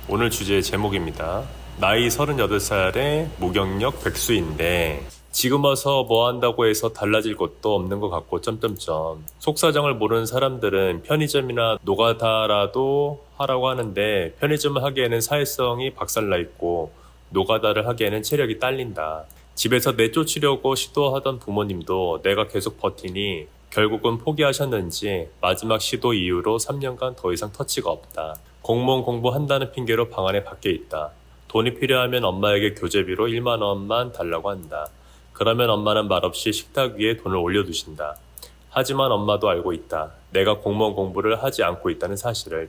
오늘 주제의 제목입니다. 나이 38살의 무경력 백수인데 지금 와서 뭐 한다고 해서 달라질 것도 없는 것 같고 점점점. 속사정을 모르는 사람들은 편의점이나 노가다라도 하라고 하는데 편의점을 하기에는 사회성이 박살나 있고 노가다를 하기에는 체력이 딸린다. 집에서 내쫓으려고 시도하던 부모님도 내가 계속 버티니 결국은 포기하셨는지 마지막 시도 이후로 3년간 더 이상 터치가 없다. 공무원 공부한다는 핑계로 방 안에 밖에 있다. 돈이 필요하면 엄마에게 교재비로 1만 원만 달라고 한다. 그러면 엄마는 말없이 식탁 위에 돈을 올려두신다. 하지만 엄마도 알고 있다. 내가 공무원 공부를 하지 않고 있다는 사실을.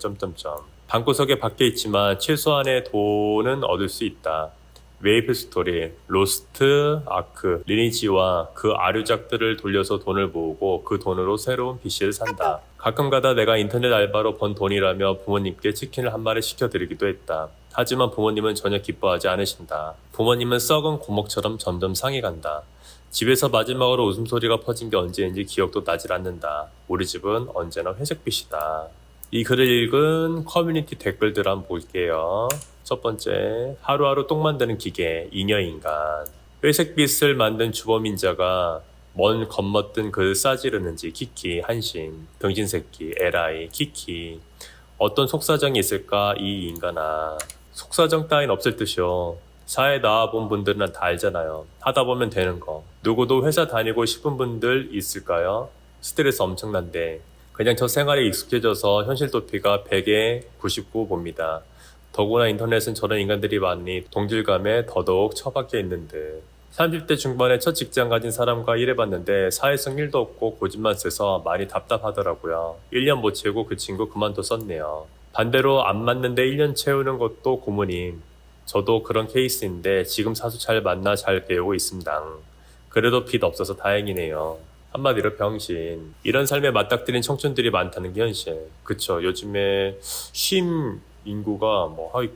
방구석에 밖에 있지만 최소한의 돈은 얻을 수 있다. 메이플 스토리, 로스트 아크, 리니지와 그 아류작들을 돌려서 돈을 모으고 그 돈으로 새로운 PC를 산다. 가끔가다 내가 인터넷 알바로 번 돈이라며 부모님께 치킨을 한 마리 시켜드리기도 했다. 하지만 부모님은 전혀 기뻐하지 않으신다. 부모님은 썩은 고목처럼 점점 상해간다. 집에서 마지막으로 웃음소리가 퍼진 게 언제인지 기억도 나질 않는다. 우리 집은 언제나 회색빛이다. 이 글을 읽은 커뮤니티 댓글들 한번 볼게요. 첫 번째, 하루하루 똥 만드는 기계, 잉여인간. 회색빛을 만든 주범인자가 뭔 겁먹든 글 싸지르는지 키키, 한심, 병신새끼, 에라이, 키키. 어떤 속사정이 있을까 이 인간아. 속사정 따윈 없을 듯이요. 사회 나와본 분들은 다 알잖아요. 하다 보면 되는 거. 누구도 회사 다니고 싶은 분들 있을까요? 스트레스 엄청난데 그냥 저 생활에 익숙해져서 현실 도피가 100에 99 봅니다. 더구나 인터넷은 저런 인간들이 많으니 동질감에 더더욱 처박혀 있는 듯. 30대 중반에 첫 직장 가진 사람과 일해봤는데 사회성 1도 없고 고집만 세서 많이 답답하더라고요. 1년 못 채우고 그 친구 그만뒀었네요. 반대로 안 맞는데 1년 채우는 것도 고문임. 저도 그런 케이스인데 지금 사수 잘 만나 잘 배우고 있습니다. 그래도 빚 없어서 다행이네요. 한마디로 병신. 이런 삶에 맞닥뜨린 청춘들이 많다는 게 현실. 그쵸. 요즘에 쉼 인구가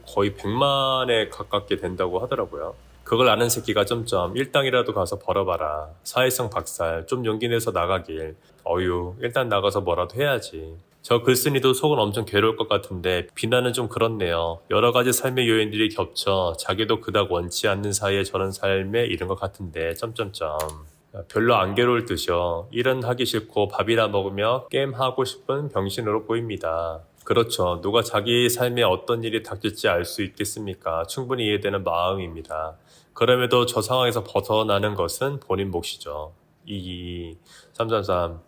거의 100만에 가깝게 된다고 하더라고요. 그걸 아는 새끼가 점점 일당이라도 가서 벌어봐라. 사회성 박살. 좀 용기 내서 나가길. 어휴, 일단 나가서 뭐라도 해야지. 저 글쓴이도 속은 엄청 괴로울 것 같은데 비난은 좀 그렇네요. 여러 가지 삶의 요인들이 겹쳐 자기도 그닥 원치 않는 사이에 저런 삶에 이른 것 같은데 별로 안 괴로울 듯이요. 일은 하기 싫고 밥이나 먹으며 게임하고 싶은 병신으로 보입니다. 그렇죠. 누가 자기 삶에 어떤 일이 닥칠지 알 수 있겠습니까? 충분히 이해되는 마음입니다. 그럼에도 저 상황에서 벗어나는 것은 본인 몫이죠. 333.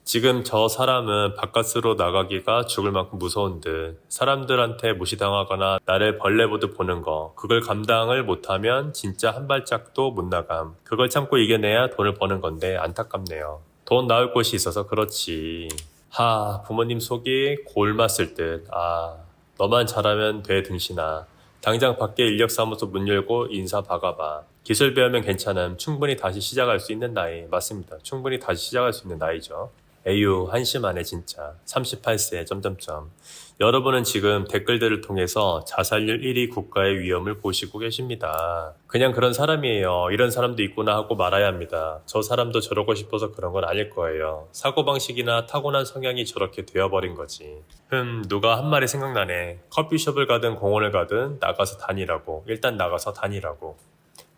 지금 저 사람은 바깥으로 나가기가 죽을 만큼 무서운 듯. 사람들한테 무시당하거나 나를 벌레 보듯 보는 거. 그걸 감당을 못하면 진짜 한 발짝도 못 나감. 그걸 참고 이겨내야 돈을 버는 건데 안타깝네요. 돈 나올 곳이 있어서 그렇지. 부모님 속이 골맞을 듯. 너만 잘하면 돼 등신아. 당장 밖에 인력사무소 문 열고 인사 박아봐. 기술 배우면 괜찮음. 충분히 다시 시작할 수 있는 나이. 맞습니다. 충분히 다시 시작할 수 있는 나이죠. 에휴, 한심하네 진짜. 38세. 여러분은 지금 댓글들을 통해서 자살률 1위 국가의 위험을 보시고 계십니다. 그냥 그런 사람이에요. 이런 사람도 있구나 하고 말아야 합니다. 저 사람도 저러고 싶어서 그런 건 아닐 거예요. 사고방식이나 타고난 성향이 저렇게 되어버린 거지. 누가 한 말이 생각나네. 커피숍을 가든 공원을 가든 나가서 다니라고. 일단 나가서 다니라고.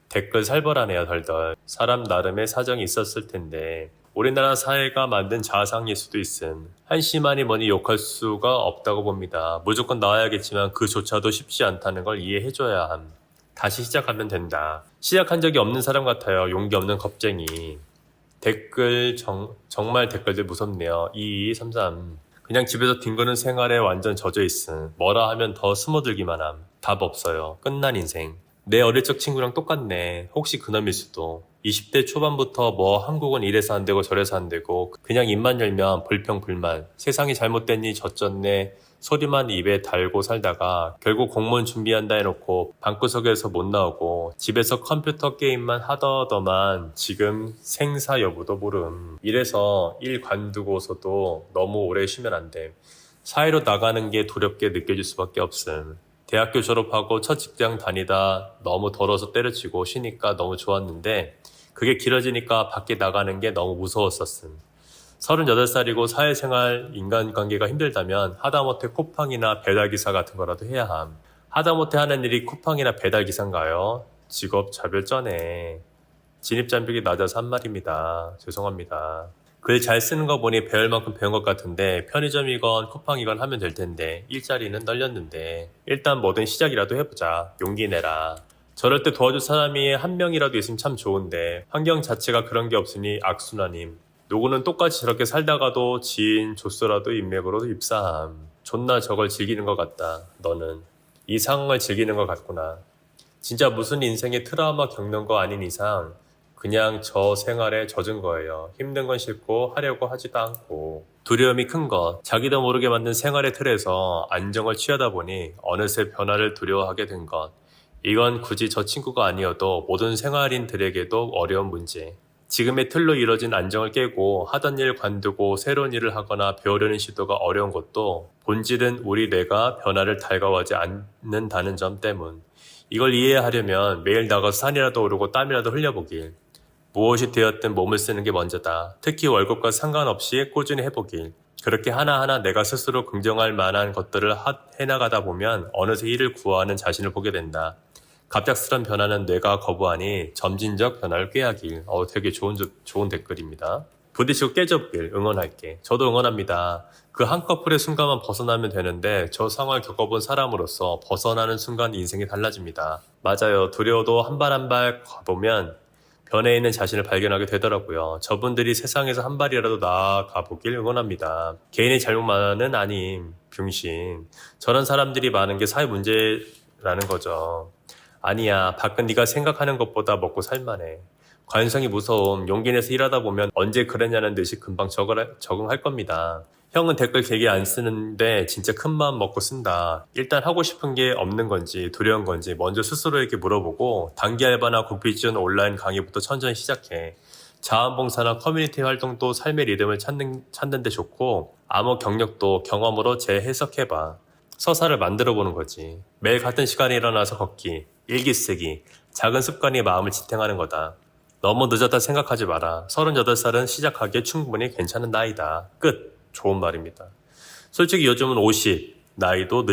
댓글 살벌하네요, 덜덜. 사람 나름의 사정이 있었을 텐데 우리나라 사회가 만든 자상일 수도 있음. 한심하니 뭐니 욕할 수가 없다고 봅니다. 무조건 나와야겠지만 그조차도 쉽지 않다는 걸 이해해줘야 함. 다시 시작하면 된다. 시작한 적이 없는 사람 같아요. 용기 없는 겁쟁이. 댓글 정말 댓글들 무섭네요. 2233. 그냥 집에서 뒹구는 생활에 완전 젖어 있음. 뭐라 하면 더 스며들기만 함. 답 없어요. 끝난 인생. 내 어릴 적 친구랑 똑같네. 혹시 그놈일 수도. 20대 초반부터 한국은 이래서 안 되고 저래서 안 되고 그냥 입만 열면 불평불만. 세상이 잘못됐니 저쩌네 소리만 입에 달고 살다가 결국 공무원 준비한다 해놓고 방구석에서 못 나오고 집에서 컴퓨터 게임만 하더더만 지금 생사 여부도 모름. 이래서 일 관두고서도 너무 오래 쉬면 안 돼. 사회로 나가는 게 두렵게 느껴질 수밖에 없음. 대학교 졸업하고 첫 직장 다니다 너무 더러워서 때려치고 쉬니까 너무 좋았는데 그게 길어지니까 밖에 나가는 게 너무 무서웠었음. 38살이고 사회생활 인간관계가 힘들다면 하다못해 쿠팡이나 배달기사 같은 거라도 해야 함. 하다못해 하는 일이 쿠팡이나 배달 기사인가요? 직업 자별 쩌네. 진입장벽이 낮아서 한 말입니다. 죄송합니다. 글 잘 쓰는 거 보니 배울 만큼 배운 것 같은데 편의점이건 쿠팡이건 하면 될 텐데 일자리는 널렸는데 일단 뭐든 시작이라도 해보자. 용기 내라. 저럴 때 도와줄 사람이 한 명이라도 있으면 참 좋은데 환경 자체가 그런 게 없으니 악순환임. 누구는 똑같이 저렇게 살다가도 지인 조쏘라도 인맥으로 입사함. 존나 저걸 즐기는 것 같다. 너는 이 상황을 즐기는 것 같구나. 진짜 무슨 인생의 트라우마 겪는 거 아닌 이상 그냥 저 생활에 젖은 거예요. 힘든 건 싫고 하려고 하지도 않고 두려움이 큰 것, 자기도 모르게 만든 생활의 틀에서 안정을 취하다 보니 어느새 변화를 두려워하게 된 것. 이건 굳이 저 친구가 아니어도 모든 생활인들에게도 어려운 문제. 지금의 틀로 이뤄진 안정을 깨고 하던 일 관두고 새로운 일을 하거나 배우려는 시도가 어려운 것도 본질은 우리 뇌가 변화를 달가워하지 않는다는 점 때문. 이걸 이해하려면 매일 나가서 산이라도 오르고 땀이라도 흘려보길. 무엇이 되었든 몸을 쓰는 게 먼저다. 특히 월급과 상관없이 꾸준히 해보길. 그렇게 하나하나 내가 스스로 긍정할 만한 것들을 해나가다 보면 어느새 일을 구하는 자신을 보게 된다. 갑작스런 변화는 뇌가 거부하니 점진적 변화를 꾀하길. 되게 좋은 댓글입니다. 부딪히고 깨져보길 응원할게. 저도 응원합니다. 그 한꺼풀의 순간만 벗어나면 되는데 저 상황을 겪어본 사람으로서 벗어나는 순간 인생이 달라집니다. 맞아요. 두려워도 한 발 한 발 가보면 변해 있는 자신을 발견하게 되더라고요. 저분들이 세상에서 한 발이라도 나아가보길 응원합니다. 개인의 잘못만은 아님, 병신. 저런 사람들이 많은 게 사회 문제라는 거죠. 아니야, 밖은 네가 생각하는 것보다 먹고 살만해. 관성이 무서움, 용기 내서 일하다 보면 언제 그랬냐는 듯이 금방 적응할 겁니다. 형은 댓글 길게 안 쓰는데 진짜 큰 마음 먹고 쓴다. 일단 하고 싶은 게 없는 건지 두려운 건지 먼저 스스로에게 물어보고 단기 알바나 국비지원 온라인 강의부터 천천히 시작해. 자원봉사나 커뮤니티 활동도 삶의 리듬을 찾는 데 좋고 암호 경력도 경험으로 재해석해봐. 서사를 만들어보는 거지. 매일 같은 시간에 일어나서 걷기, 일기 쓰기, 작은 습관이 마음을 지탱하는 거다. 너무 늦었다 생각하지 마라. 38살은 시작하기에 충분히 괜찮은 나이다. 끝. 좋은 말입니다. 솔직히 요즘은 50, 나이도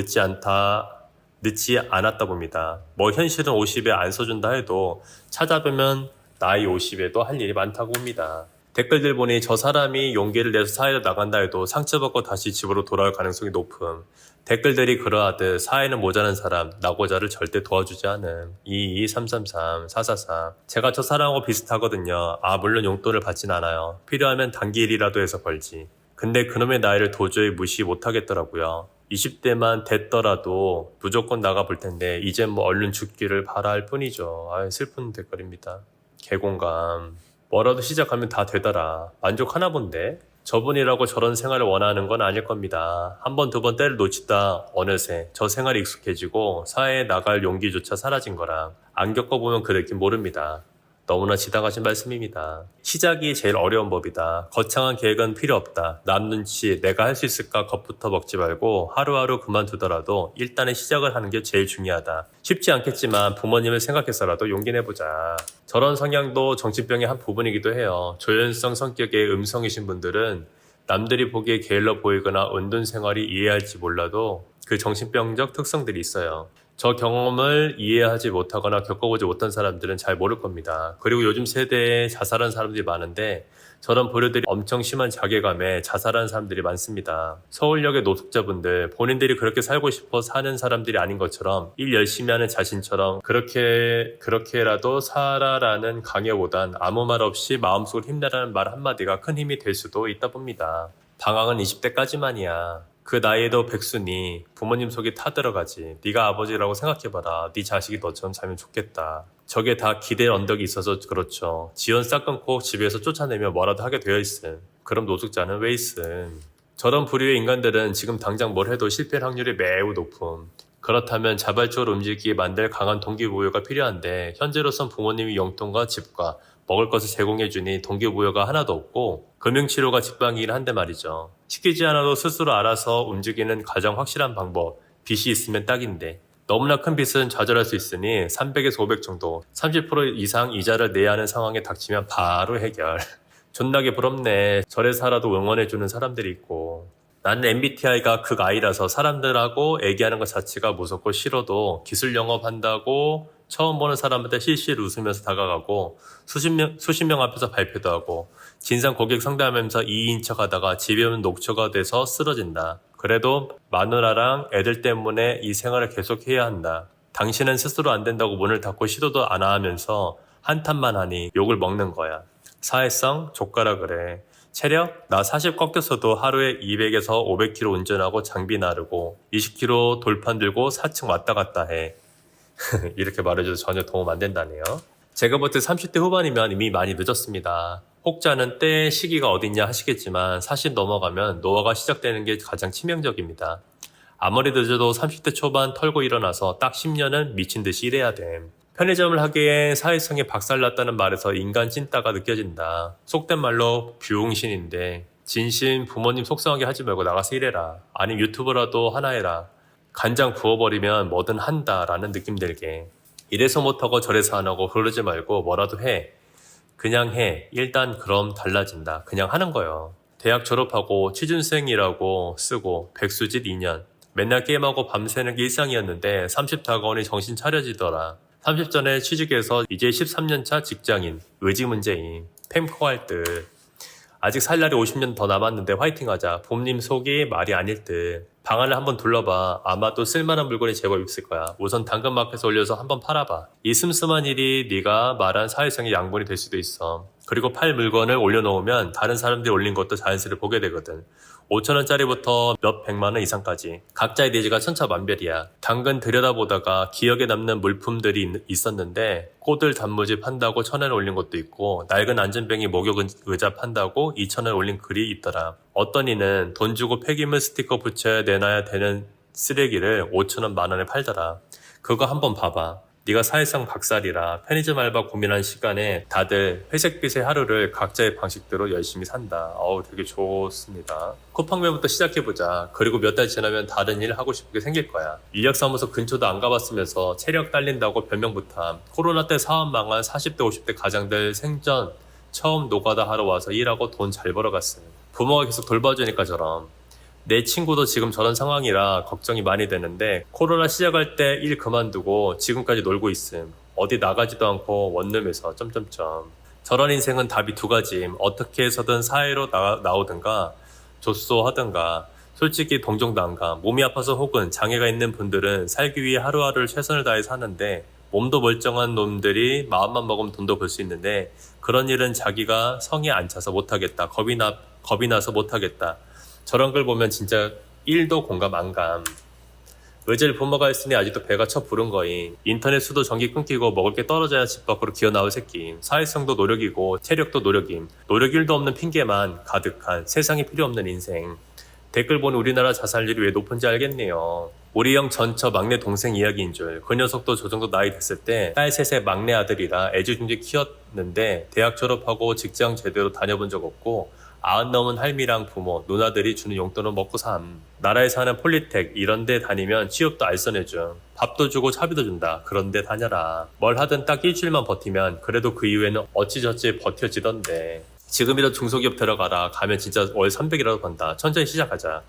늦지 않았다 봅니다. 뭐 현실은 50에 안 써준다 해도 찾아보면 나이 50에도 할 일이 많다고 봅니다. 댓글들 보니 저 사람이 용기를 내서 사회로 나간다 해도 상처받고 다시 집으로 돌아올 가능성이 높음. 댓글들이 그러하듯 사회는 모자란 사람, 나고자를 절대 도와주지 않음. 22333-444. 제가 저 사람하고 비슷하거든요. 물론 용돈을 받진 않아요. 필요하면 단기 일이라도 해서 벌지. 근데 그놈의 나이를 도저히 무시 못하겠더라고요. 20대만 됐더라도 무조건 나가볼 텐데 이젠 뭐 얼른 죽기를 바랄 뿐이죠. 슬픈 댓글입니다. 개공감. 뭐라도 시작하면 다 되더라. 만족하나 본데? 저분이라고 저런 생활을 원하는 건 아닐 겁니다. 한 번, 두 번 때를 놓치다 어느새 저 생활이 익숙해지고 사회에 나갈 용기조차 사라진 거라. 안 겪어보면 그 느낌 모릅니다. 너무나 지당하신 말씀입니다. 시작이 제일 어려운 법이다. 거창한 계획은 필요 없다. 남 눈치 내가 할 수 있을까 겁부터 먹지 말고 하루하루 그만두더라도 일단은 시작을 하는 게 제일 중요하다. 쉽지 않겠지만 부모님을 생각해서라도 용기 내보자. 저런 성향도 정신병의 한 부분이기도 해요. 조연성 성격의 음성이신 분들은 남들이 보기에 게을러 보이거나 은둔 생활이 이해할지 몰라도 그 정신병적 특성들이 있어요. 저 경험을 이해하지 못하거나 겪어보지 못한 사람들은 잘 모를 겁니다. 그리고 요즘 세대에 자살한 사람들이 많은데 저런 보류들이 엄청 심한 자괴감에 자살하는 사람들이 많습니다. 서울역의 노숙자분들, 본인들이 그렇게 살고 싶어 사는 사람들이 아닌 것처럼 일 열심히 하는 자신처럼 그렇게라도 살아라는 강요보단 아무 말 없이 마음속으로 힘내라는 말 한마디가 큰 힘이 될 수도 있다 봅니다. 방황은 20대까지만이야. 그 나이에도 백수니 부모님 속에 타들어가지. 네가 아버지라고 생각해봐라. 네 자식이 너처럼 살면 좋겠다. 저게 다 기대 언덕이 있어서 그렇죠. 지원 싹 끊고 집에서 쫓아내면 뭐라도 하게 되어 있음. 그럼 노숙자는 왜 있음. 저런 부류의 인간들은 지금 당장 뭘 해도 실패할 확률이 매우 높음. 그렇다면 자발적으로 움직이게 만들 강한 동기부여가 필요한데 현재로선 부모님이 용돈과 집과 먹을 것을 제공해주니 동기부여가 하나도 없고 금융치료가 직방이긴 한데 말이죠. 시키지 않아도 스스로 알아서 움직이는 가장 확실한 방법, 빚이 있으면 딱인데 너무나 큰 빚은 좌절할 수 있으니 300에서 500 정도 30% 이상 이자를 내야 하는 상황에 닥치면 바로 해결. 존나게 부럽네. 절에 살아도 응원해주는 사람들이 있고 나는 MBTI가 극I라서 사람들하고 얘기하는 것 자체가 무섭고 싫어도 기술 영업한다고 처음 보는 사람한테 실실 웃으면서 다가가고 수십 명 앞에서 발표도 하고 진상 고객 상담하면서 2인 척 하다가 집에 오면 녹초가 돼서 쓰러진다. 그래도 마누라랑 애들 때문에 이 생활을 계속해야 한다. 당신은 스스로 안 된다고 문을 닫고 시도도 안 하면서 한탄만 하니 욕을 먹는 거야. 사회성? 족가라 그래. 체력? 나 40 꺾였어도 하루에 200에서 500km 운전하고 장비 나르고 20km 돌판 들고 4층 왔다 갔다 해. 이렇게 말해줘도 전혀 도움 안 된다네요. 제가 볼 때 30대 후반이면 이미 많이 늦었습니다. 혹자는 때 시기가 어딨냐 하시겠지만 40 넘어가면 노화가 시작되는 게 가장 치명적입니다. 아무리 늦어도 30대 초반 털고 일어나서 딱 10년은 미친 듯이 일해야 됨. 편의점을 하기엔 사회성이 박살났다는 말에서 인간 찐따가 느껴진다. 속된 말로 비용신인데 진심 부모님 속상하게 하지 말고 나가서 일해라. 아니면 유튜브라도 하나 해라. 간장 부어버리면 뭐든 한다라는 느낌 들게. 이래서 못하고 저래서 안 하고 그러지 말고 뭐라도 해. 그냥 해. 일단 그럼 달라진다. 그냥 하는 거요. 대학 졸업하고 취준생이라고 쓰고 백수짓 2년. 맨날 게임하고 밤새는 게 일상이었는데 30 다가오니 정신 차려지더라. 30 전에 취직해서 이제 13년차 직장인. 의지 문제인. 팽포할 듯. 아직 살 날이 50년 더 남았는데 화이팅하자. 봄님 속이 말이 아닐 듯. 방안을 한번 둘러봐. 아마도 쓸만한 물건이 제법 있을 거야. 우선 당근마켓에 올려서 한번 팔아봐. 이 슴슴한 일이 네가 말한 사회성의 양분이 될 수도 있어. 그리고 팔 물건을 올려놓으면 다른 사람들이 올린 것도 자연스레 보게 되거든. 5천원짜리부터 몇 백만원 이상까지. 각자의 니즈가 천차만별이야. 당근 들여다보다가 기억에 남는 물품들이 있었는데 꼬들 단무지 판다고 1,000원 올린 것도 있고 낡은 안전뱅이 목욕 의자 판다고 2,000원 올린 글이 있더라. 어떤 이는 돈 주고 폐기물 스티커 붙여야 내놔야 되는 쓰레기를 5,000원 만원에 팔더라. 그거 한번 봐봐. 네가 사회성 박살이라 편의점 알바 고민한 시간에 다들 회색빛의 하루를 각자의 방식대로 열심히 산다. 되게 좋습니다. 쿠팡맨부터 시작해보자. 그리고 몇 달 지나면 다른 일 하고 싶게 생길 거야. 인력사무소 근처도 안 가봤으면서 체력 딸린다고 별명부터 코로나 때 사업 망한 40대 50대 가장들 생전 처음 노가다 하러 와서 일하고 돈 잘 벌어갔음. 부모가 계속 돌봐주니까처럼. 내 친구도 지금 저런 상황이라 걱정이 많이 되는데 코로나 시작할 때 일 그만두고 지금까지 놀고 있음. 어디 나가지도 않고 원룸에서 저런 인생은 답이 두 가지임. 어떻게 해서든 사회로 나오든가 조소하든가. 솔직히 동정도 안 가. 몸이 아파서 혹은 장애가 있는 분들은 살기 위해 하루하루를 최선을 다해 사는데 몸도 멀쩡한 놈들이 마음만 먹으면 돈도 벌 수 있는데 그런 일은 자기가 성에 안 차서 못하겠다. 겁이 나서 못하겠다. 저런 걸 보면 진짜 1도 공감 안 감. 의제를 부모가 했으니 아직도 배가 쳐 부른 거임. 인터넷 수도 전기 끊기고 먹을 게 떨어져야 집 밖으로 기어나올 새끼임. 사회성도 노력이고 체력도 노력임. 노력 1도 없는 핑계만 가득한 세상에 필요 없는 인생. 댓글 보니 우리나라 자살률이 왜 높은지 알겠네요. 우리 형 전처 막내 동생 이야기인 줄. 그 녀석도 저 정도 나이 됐을 때 딸 셋의 막내 아들이라 애지중지 키웠는데 대학 졸업하고 직장 제대로 다녀본 적 없고 90 넘은 할미랑 부모, 누나들이 주는 용돈은 먹고 삼. 나라에서 하는 폴리텍 이런 데 다니면 취업도 알선해줌. 밥도 주고 차비도 준다. 그런 데 다녀라. 뭘 하든 딱 일주일만 버티면 그래도 그 이후에는 어찌저찌 버텨지던데. 지금이라도 중소기업 들어가라. 가면 진짜 월 300이라도 번다. 천천히 시작하자.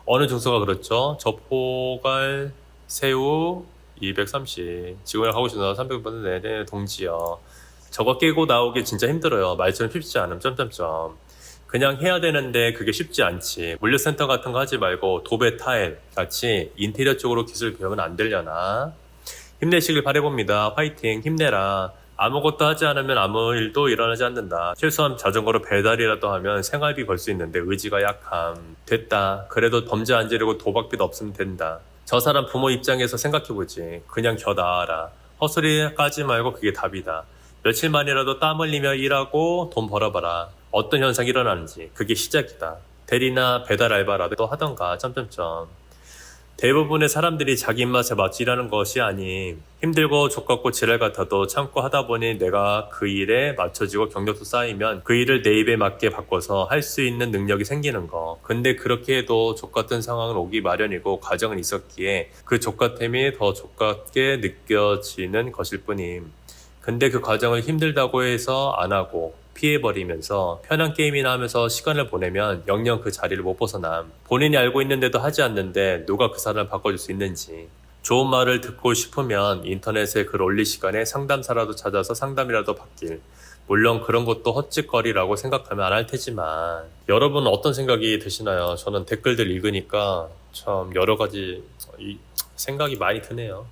어느 중소가 그렇죠? 저포갈, 새우, 230. 지금이랑 하고 싶나 300 버는 내내 동지요. 저거 깨고 나오기 진짜 힘들어요. 말처럼 쉽지 않음. 그냥 해야 되는데 그게 쉽지 않지. 물류센터 같은 거 하지 말고 도배 타일 같이 인테리어 쪽으로 기술 배우면 안 되려나? 힘내시길 바라봅니다. 화이팅 힘내라. 아무것도 하지 않으면 아무 일도 일어나지 않는다. 최소한 자전거로 배달이라도 하면 생활비 벌 수 있는데 의지가 약함. 됐다. 그래도 범죄 안 지르고 도박빚 없으면 된다. 저 사람 부모 입장에서 생각해보지. 그냥 겨 나와라. 헛소리 까지 말고 그게 답이다. 며칠만이라도 땀 흘리며 일하고 돈 벌어봐라. 어떤 현상이 일어나는지 그게 시작이다. 대리나 배달 알바라도 하던가. 대부분의 사람들이 자기 입맛에 맞지 일하는 것이 아닌 힘들고 족같고 지랄 같아도 참고 하다 보니 내가 그 일에 맞춰지고 경력도 쌓이면 그 일을 내 입에 맞게 바꿔서 할 수 있는 능력이 생기는 거. 근데 그렇게 해도 족같은 상황은 오기 마련이고 과정은 있었기에 그 족같음이 더 족같게 느껴지는 것일 뿐임. 근데 그 과정을 힘들다고 해서 안 하고 피해버리면서 편한 게임이나 하면서 시간을 보내면 영영 그 자리를 못 벗어남. 본인이 알고 있는데도 하지 않는데 누가 그 사람을 바꿔줄 수 있는지. 좋은 말을 듣고 싶으면 인터넷에 글 올릴 시간에 상담사라도 찾아서 상담이라도 받길. 물론 그런 것도 헛짓거리라고 생각하면 안 할 테지만 여러분 어떤 생각이 드시나요? 저는 댓글들 읽으니까 참 여러 가지 생각이 많이 드네요.